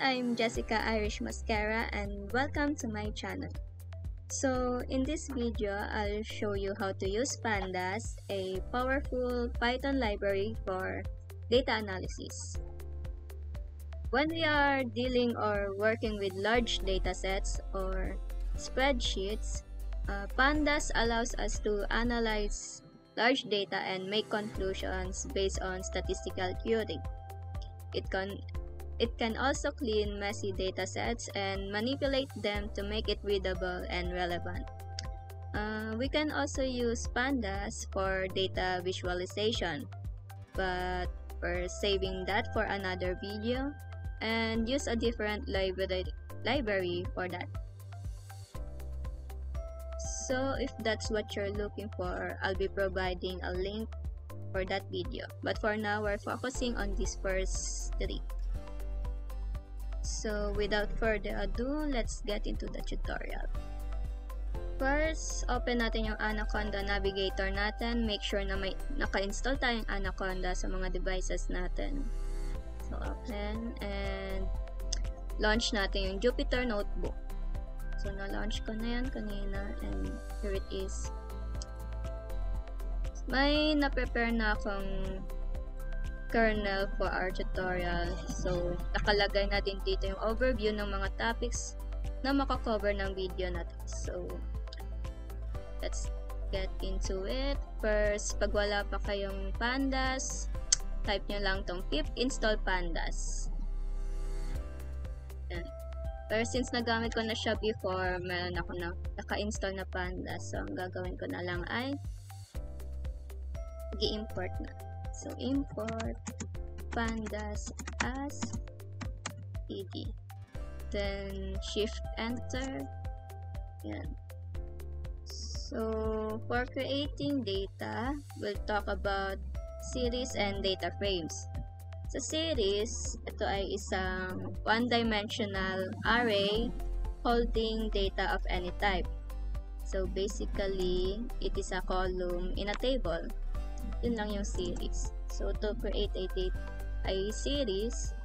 I'm Jessica Irish Mascara and welcome to my channel. So in this video, I'll show you how to use Pandas, a powerful Python library for data analysis. When we are dealing or working with large datasets or spreadsheets, Pandas allows us to analyze large data and make conclusions based on statistical querying. It can also clean messy datasets and manipulate them to make it readable and relevant. We can also use Pandas for data visualization, but we're saving that for another video and use a different library for that. So if that's what you're looking for, I'll be providing a link for that video. But for now, we're focusing on these first three. So without further ado, let's get into the tutorial. First, open natin yung Anaconda Navigator natin. Make sure na may naka-install tayong Anaconda sa mga devices natin. So open and launch natin yung Jupyter Notebook. So na-launch ko na yan kanina and here it is. May na-prepare na akong kernel for our tutorial. So, nakalagay na din dito yung overview ng mga topics na makakover ng video natin. So, let's get into it. First, pag wala pa kayong Pandas, type nyo lang tong pip install Pandas. Yan. Pero since nagamit ko na siya before, meron ako na naka-install na Pandas. So, ang gagawin ko na lang ay i-import na. So, import Pandas as pd. Then, shift enter. Yan. So, for creating data, we'll talk about series and data frames. Sa series, ito ay isang one-dimensional array holding data of any type. So, basically, it is a column in a table. Yun lang yung series. So, to create a series,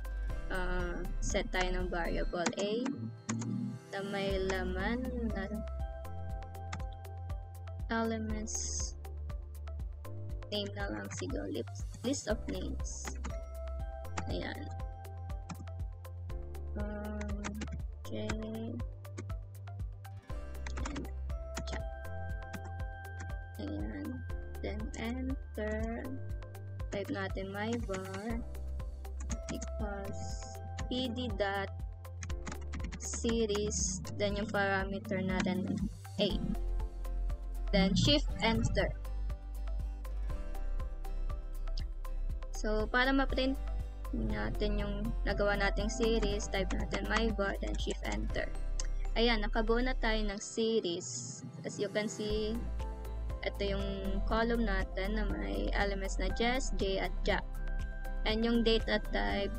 set tayo ng variable a na may laman na elements, name na lang siguro, list of names. Ayan. Okay. And chat. Ayan. Then enter. Type natin my var equals pd.series, then yung parameter natin a. Then shift enter. So para ma-print natin yung nagawa nating series, type natin my var, then shift enter. Ayan, nakabuo na tayo ng series. As you can see, ito yung column natin na may elements na Jess, J, at Jack. And yung data type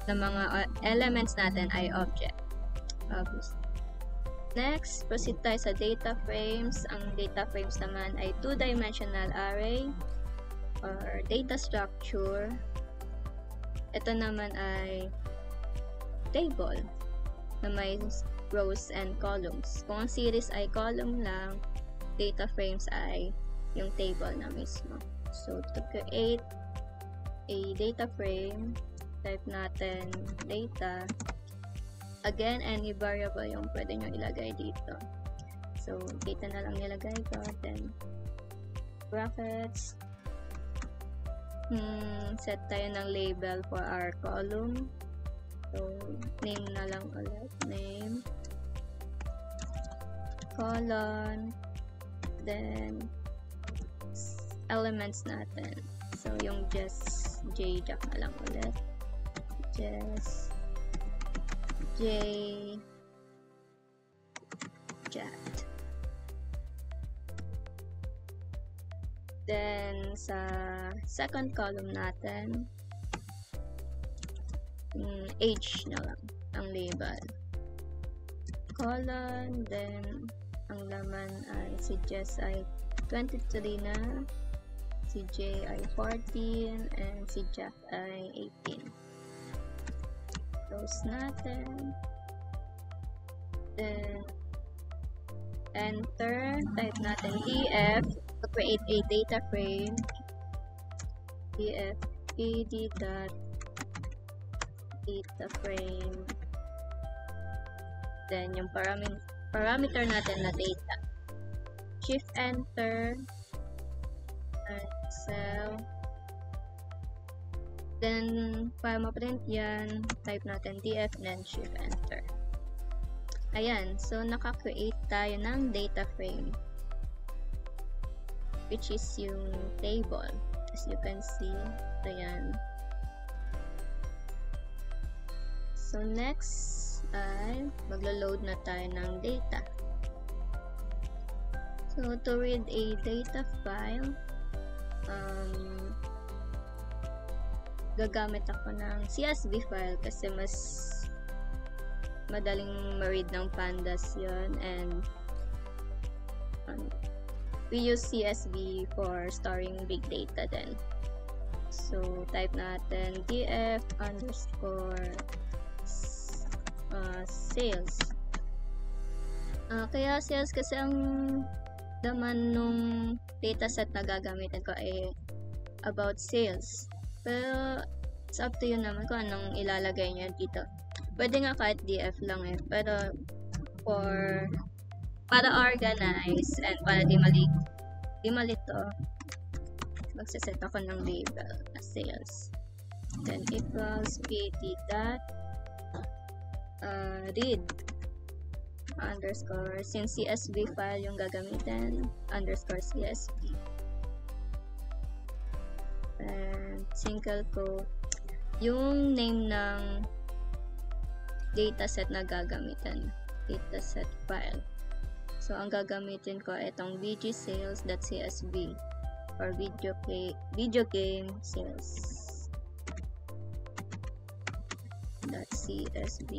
ng mga elements natin ay object. Obviously. Next, proceed tayo sa data frames. Ang data frames naman ay two-dimensional array or data structure. Ito naman ay table na may rows and columns. Kung ang series ay column lang, data frames ay yung table na mismo. So, to create a data frame, type natin data. Again, any variable yung pwede nyo ilagay dito. So, data na lang nilagay ko. Then, brackets. Set tayo ng label for our column. So, name na lang ulit. Name. Colon. Then, elements natin. So, yung just J, Jack na lang ulit. Just J, Jack. Then, sa second column natin, age na lang ang label. Colon, then, ang laman ay si Jess ay 23 na, si J ay 14, and si Jack ay 18. So, close natin. Then, enter. Type natin df to create a data frame. df pd.data frame. Then, yung parameter natin na data. Shift enter. Cell. Then, para ma-print yan, type natin df and then shift enter. Ayan, so naka-create tayo ng data frame, which is yung table. As you can see, ayan. So next ay maglo-load na tayo ng data. So to read a data file, gagamit ako ng CSV file kasi mas madaling ma-read ng pandas yon, and we use CSV for storing big data then. So type natin df underscore sales. Kaya sales kasi ang laman nung dataset na gagamitin ko ay about sales. Pero it's up to you naman kung anong ilalagay niya dito. Pwede nga kahit df lang eh. Pero para organize and para di malito, magsiset ako ng label na sales. Then equals pd.read underscore, since CSV file yung gagamitin, underscore CSV. And single quote yung name ng dataset na gagamitin, dataset file. So ang gagamitin ko itong vgsales.csv or video game sales .csv.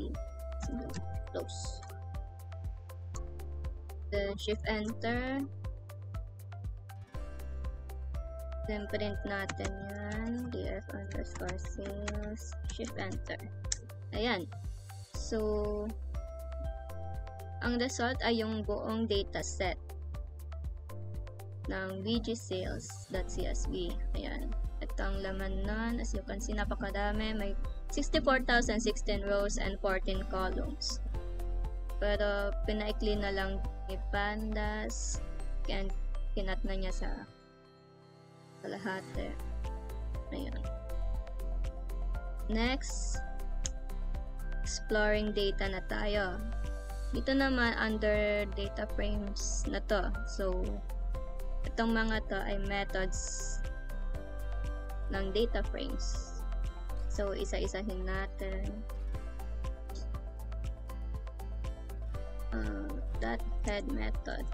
Close. Then shift enter. Then print natin yan, df underscore sales, shift enter. Ayan. So, ang result ay yung buong dataset ng vgsales.csv. Ayan. Ito ang laman nun. As you can see, napakarami. May 64,016 rows and 14 columns. Pero, pinaikli na lang ni pandas. And kinat na niya sa lahat eh. Ayan. Next, exploring data na tayo. Dito naman under data frames na to. So, itong mga to ay methods ng data frames. So, isa-isahin natin. That head method.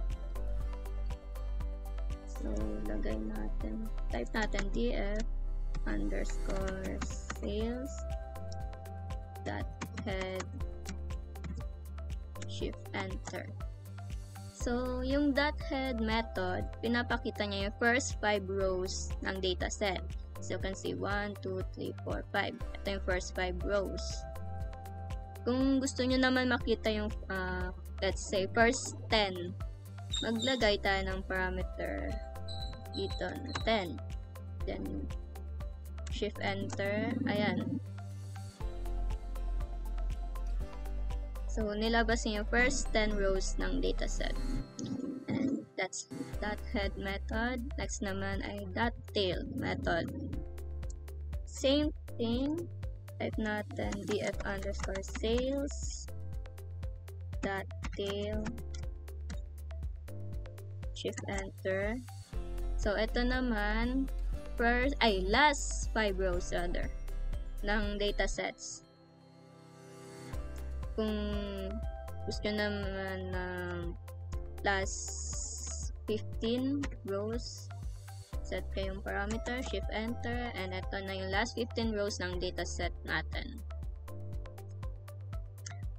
So, lagay natin, type natin df underscore sales dot head, shift enter. So, yung dot head method, pinapakita niya yung first 5 rows ng dataset. So, you can see 1, 2, 3, 4, 5. Ito yung first 5 rows. Kung gusto nyo naman makita yung let's say first 10, maglagay tayo ng parameter dito na 10. Then, shift enter. Ayan. So, nilabas niyo yung first 10 rows ng dataset. And that's dot head method. Next naman ay dot tail method. Same thing. Type natin df underscore sales dot tail, shift enter. So, ito naman last 5 rows rather ng datasets. Kung gusto naman ng last 15 rows, set kayong parameter, shift enter, and ito na yung last 15 rows ng dataset natin.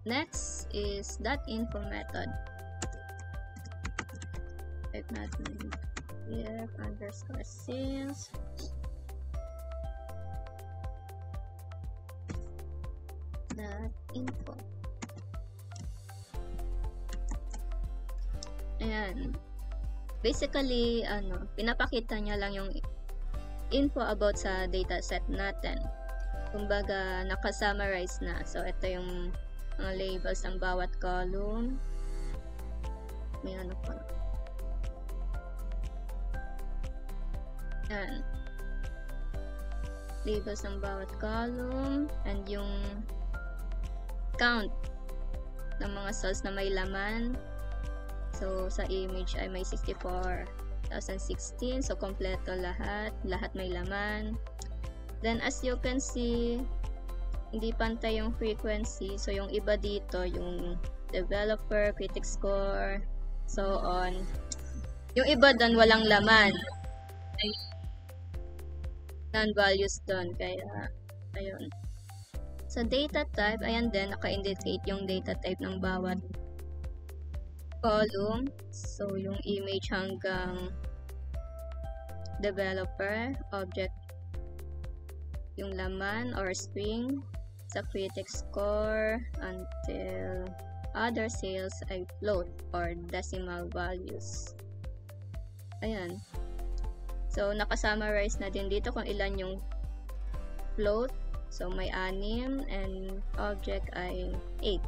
Next is .info method. Type natin df underscore sales dot info. Ayan. Basically, pinapakita niya lang yung info about sa dataset natin. Kumbaga, naka-summarize na. So, ito yung mga labels ng bawat column. May ano pa. Yan. Labels ng bawat column. And yung count ng mga cells na may laman. So, sa image ay may 64,016. So, kompleto lahat. Lahat may laman. Then, as you can see, hindi pantay yung frequency. So, yung iba dito, yung developer, critic score, so on. Yung iba doon, walang laman. Non-values doon. Kaya, ayun. Sa data type, ayan din, naka-indicate yung data type ng bawat column. So, yung image hanggang developer, object, yung laman or string, sa critic score until other cells ay float or decimal values. Ayan. So, nakasummarize na din dito kung ilan yung float. So, may 6 and object ay 8.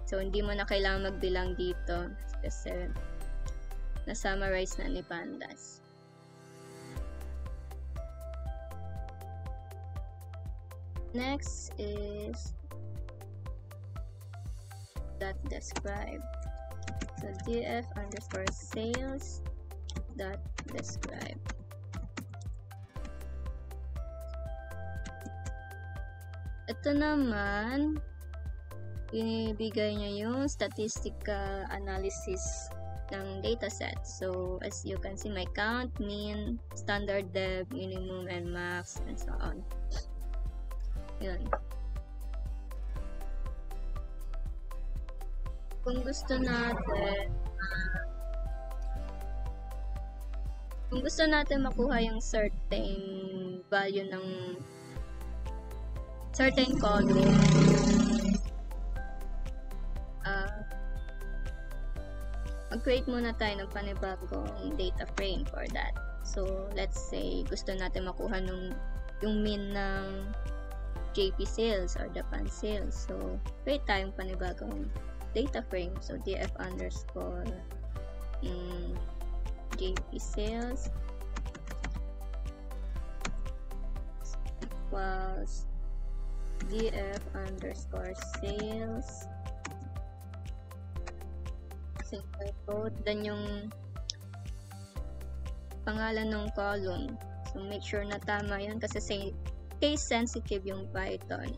So, hindi mo na kailangan magbilang dito kasi na-summarize na ni Pandas. Next is .describe. So, df_sales.describe. Ito naman, binibigay niya yung statistical analysis ng dataset. So, as you can see, may count, mean, standard dev, minimum, and max, and so on. Yun. Kung gusto natin makuha yung certain value ng certain column, mag-create muna tayo ng panibagong data frame for that. So, let's say gusto natin makuha yung mean ng JP sales or Japan sales. So, create tayong panibagong data frame. So, df_JP sales equals df_sales single quote, then yung pangalan ng column. So, make sure na tama yun kasi case sensitive yung Python.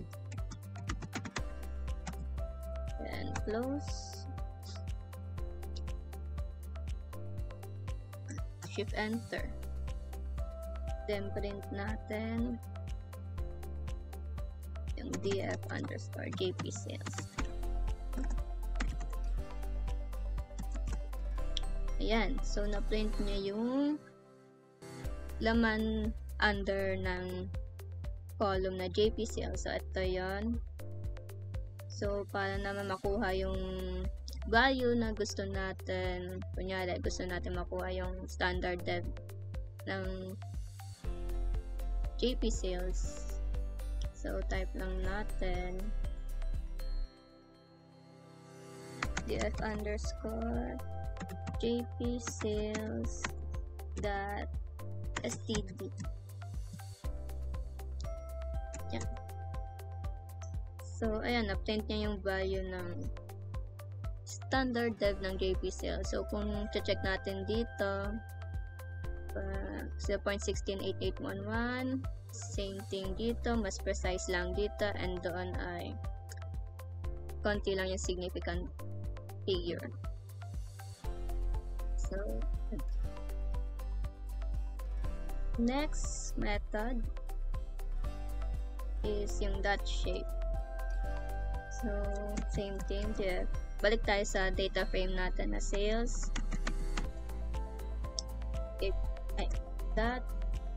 And close. Shift enter. Then print natin yung df_JP sales. Ayan. So, na-print niya yung laman under ng column na JP sales. So, ito yun. So, para naman makuha yung value na gusto natin, kunyari, gusto natin makuha yung standard dev ng JP sales. So, type lang natin df_JP sales .std. Yan. So, ayan, na-print niya yung value ng standard dev ng JP sales. So, kung check natin dito, 0.168811, same thing dito, mas precise lang dito, and doon ay konti lang yung significant figure. So, next method is yung dot shape. So, same thing here. Balik tayo sa data frame natin na sales. Dot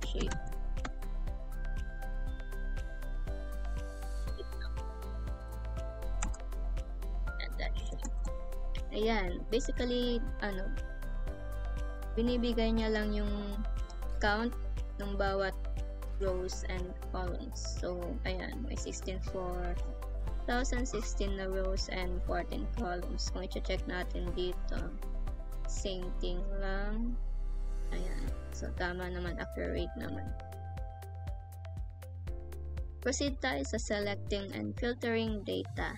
shape. Ayan, basically, binibigay niya lang yung count ng bawat rows and columns. So, ayan, may 16 for 16 na rows and 14 columns. Kung i-check natin dito, same thing lang. Ayan, so tama naman, accurate naman. Proceed tayo sa selecting and filtering data.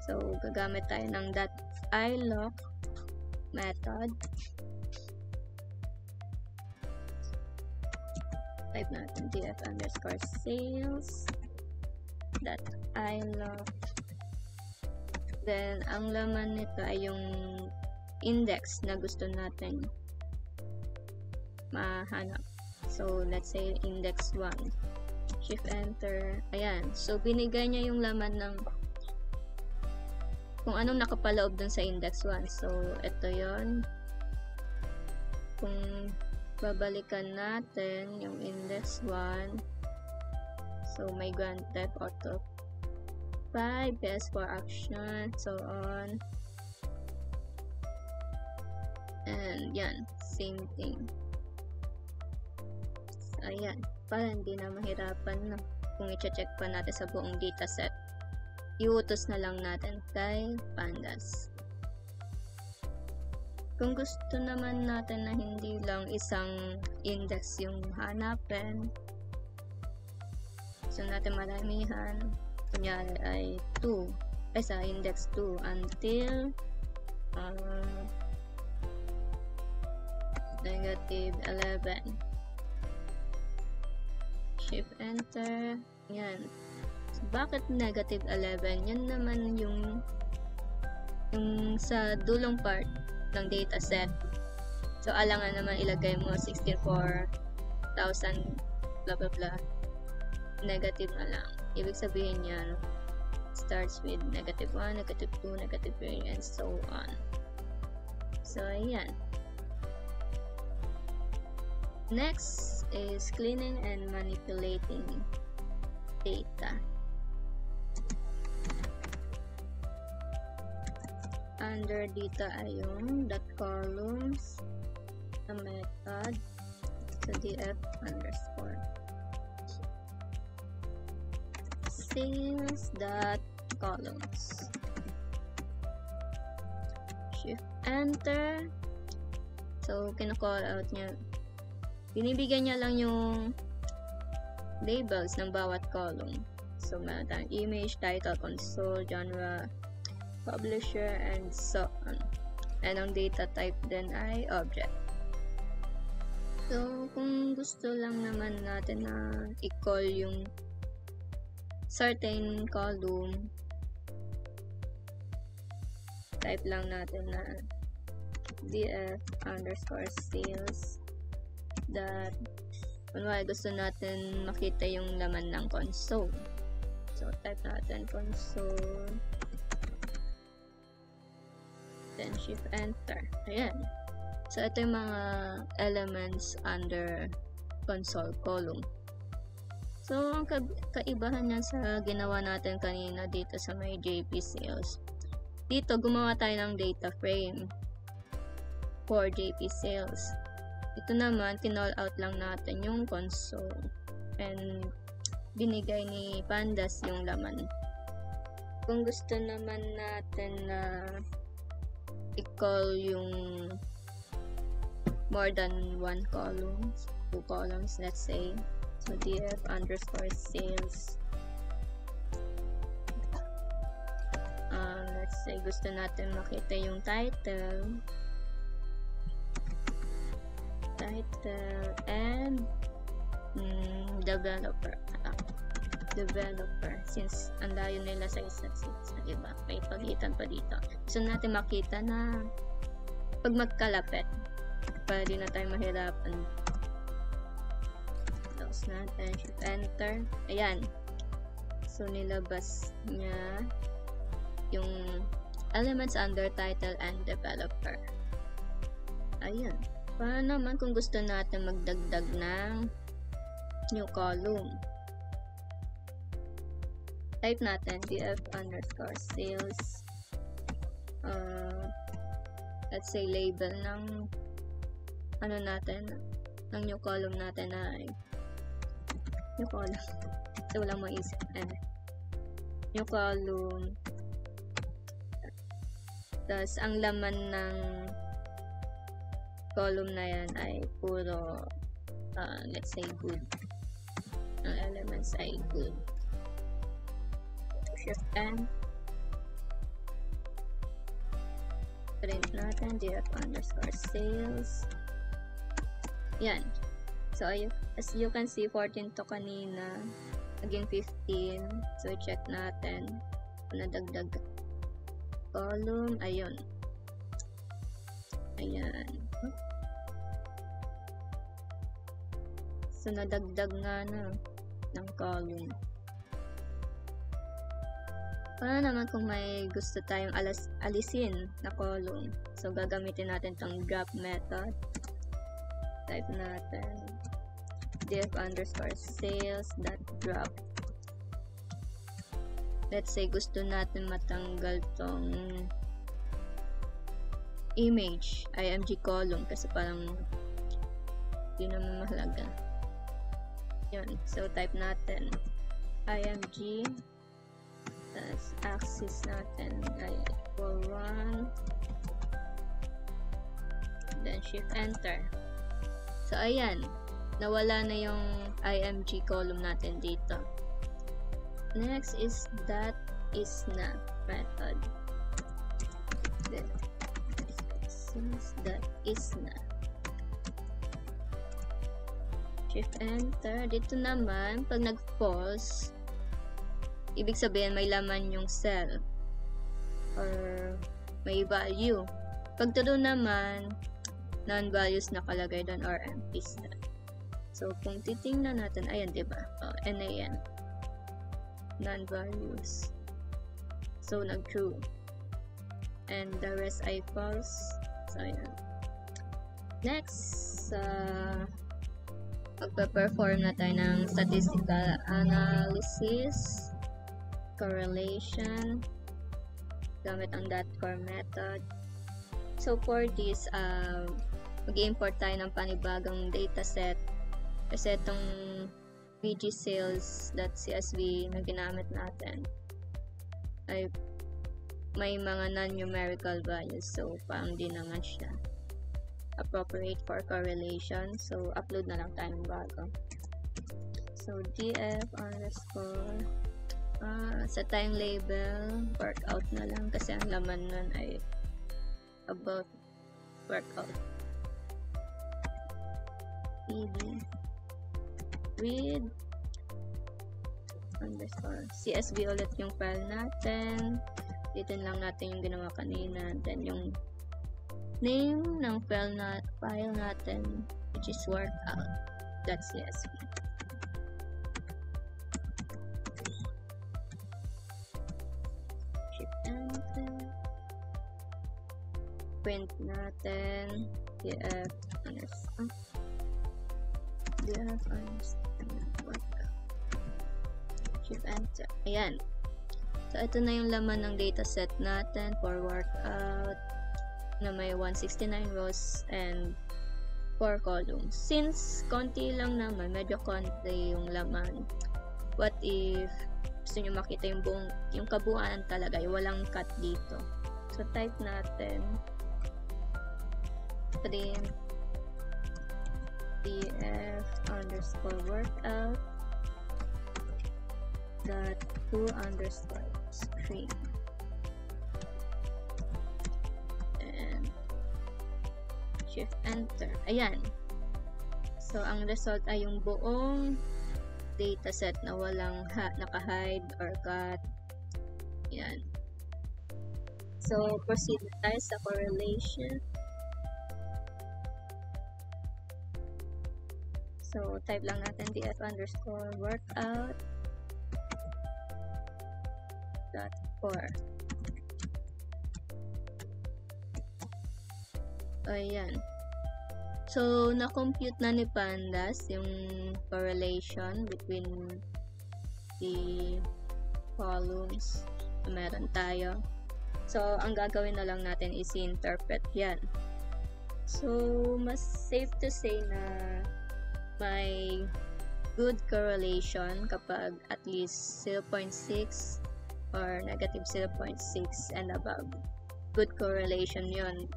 So, gagamit tayo ng .iloc method. Type natin df_sales .iloc. Then, ang laman nito ay yung index na gusto natin mahanap. So, let's say index 1. Shift enter. Ayan. So, binigay niya yung laman ng kung anong nakapaloob dun sa index 1. So, ito yon. Kung babalikan natin yung index 1. So, may grant type auto 5, PS4 action, so on. And yan, same thing. So, ayan. Para hindi na mahirapan na kung i-check pa natin sa buong dataset. Iutos na lang natin kay Pandas. Kung gusto naman natin na hindi lang isang index yung hanapin, gusto natin maramihan, kunyari ay 2, ay sa index 2 until -11. Shift enter. Yan. So, bakit -11? Yan naman yung sa dulong part ng dataset. So, alangan naman ilagay mo 64,000 blah blah blah. Negative na lang. Ibig sabihin yan, starts with -1, -2, -3, and so on. So, ayan. Next is cleaning and manipulating data. Under dito ay yung .columns na method sa df_sales.columns. Shift enter. So, kina-call out niya. Binibigyan niya lang yung labels ng bawat column. So, meron tayong image, title, console, genre, publisher, and so on. And ang data type din ay object. So, kung gusto lang naman natin na i-call yung certain column, type lang natin na df_sales. Kunwari gusto natin makita yung laman ng console. So, type natin console. Then, shift enter. Ayan. So, ito yung mga elements under console column. So, ang kaibahan niya sa ginawa natin kanina dito sa may JP Sales. Dito, gumawa tayo ng data frame for JP Sales. Ito naman, kinall out lang natin yung console. And, binigay ni Pandas yung laman. Kung gusto naman natin na i-call yung more than one columns, 2 columns, let's say. So, df_sales. Let's say, gusto natin makita yung title and developer, since ang layo nila sa isa't isa, diba? May pagitan pa dito. Gusto natin makita na pag magkalapit para di na tayo mahirapan. Close natin, shift enter. Ayan. So, nilabas niya yung elements under title and developer. Ayan. Para naman kung gusto natin magdagdag ng new column, type natin df_sales let's say label ng ano natin, ng new column natin ay new column. So walang maisip. New column. Tapos ang laman ng column na yan ay puro let's say good. Ang elements ay good. Shift N. Print natin df_sales. Yan. So as you can see, 14 to kanina, again 15. So check natin kung nadagdag column. Ayun. So nadagdag nga na ng column. Paano naman kung may gusto tayong alisin na column? So gagamitin natin tong drop method. Type natin df_sales.drop. Let's say gusto natin matanggal tong image, img column, kasi parang di naman mahalaga. Yun. So type natin img, tas axis natin ay equal 1, then shift enter. So ayan, nawala na yung img column natin dito. Next is that is na method. Then since that is na, shift enter. Dito naman pag nag-false, ibig sabihin may laman yung cell or may value. Pag true naman, non-values nakalagay doon or empty na. So kung titingnan natin, ayan, diba? NaN, non-values. So nag-true. And the rest ay false. So ayan. Next, magpa-perform na tayo ng statistical analysis, correlation, gamit ang .core method. So for this, mag-import tayo ng panibagong dataset kasi itong vgsales.csv na ginamit natin ay may mga non-numerical values, so parang di naman siya appropriate for correlation. So upload na lang tayo ng bago. So df underscore sa time label workout na lang kasi ang laman nun ay about workout. ed with underscore csv ulit yung file natin. Dito lang natin yung ginawa kanina. Then yung name ng file natin, which is workout.csv. Shift enter. Print natin df underscore workout. Shift enter. Ayan. So ito na yung laman ng dataset natin for workout na may 169 rows and 4 columns. Since konti lang naman, medyo konti yung laman, what if gusto nyo makita yung buong, yung kabuuan talaga, yung walang cut dito. So type natin print df underscore workout dot to underscore screen and shift enter. Ayan. So ang result ay yung buong dataset na walang naka-hide or cut. Ayan. So proceed tayo sa correlation. So type lang natin df underscore workout .core. Ayan. So, na-compute na ni Pandas yung correlation between the columns na meron tayo. So, ang gagawin na lang natin is interpret yan. So, mas safe to say na may good correlation kapag at least 0.6 or negative 0.6 and above. Good correlation yon.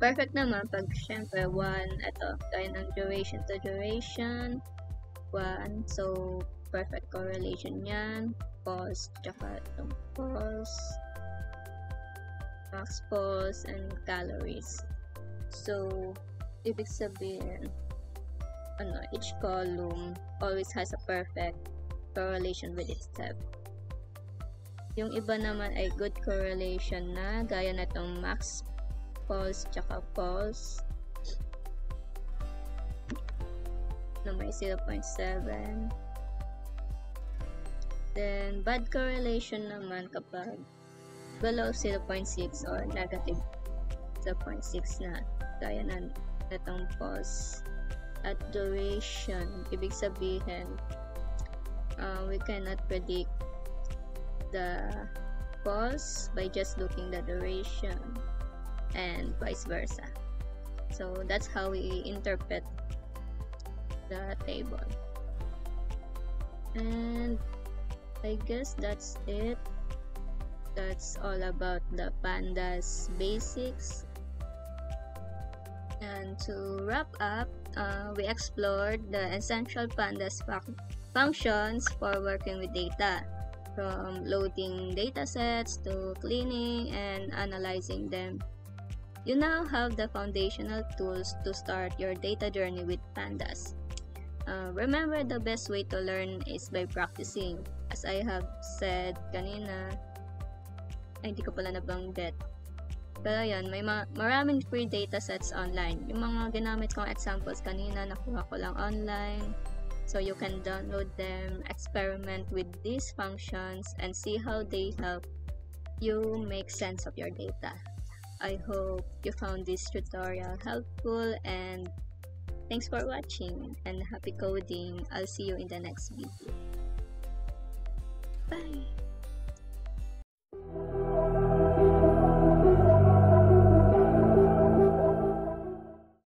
Perfect naman pag syempre 1, ito, gaya ng duration to duration, 1, so perfect correlation yan, pulse, tsaka itong pulse, max pulse, and calories. So, ibig sabihin, each column always has a perfect correlation with itself. Yung iba naman ay good correlation na, gaya na itong max pulse tsaka pulse na may 0.7. Then, bad correlation naman kapag below 0.6 or negative 0.6 na, gaya na itong pulse at duration. Ibig sabihin, we cannot predict the pulse by just looking the duration and vice versa. So that's how we interpret the table. And I guess that's it. That's all about the pandas basics. And to wrap up, we explored the essential pandas functions for working with data, from loading datasets to cleaning and analyzing them. You now have the foundational tools to start your data journey with pandas. Remember, the best way to learn is by practicing. As I have said kanina, hindi ko pala nabanggit. Pero yan, may maraming free datasets online. Yung mga ginamit kong examples kanina, nakuha ko lang online. So you can download them, experiment with these functions, and see how they help you make sense of your data. I hope you found this tutorial helpful, and thanks for watching, and happy coding. I'll see you in the next video. Bye!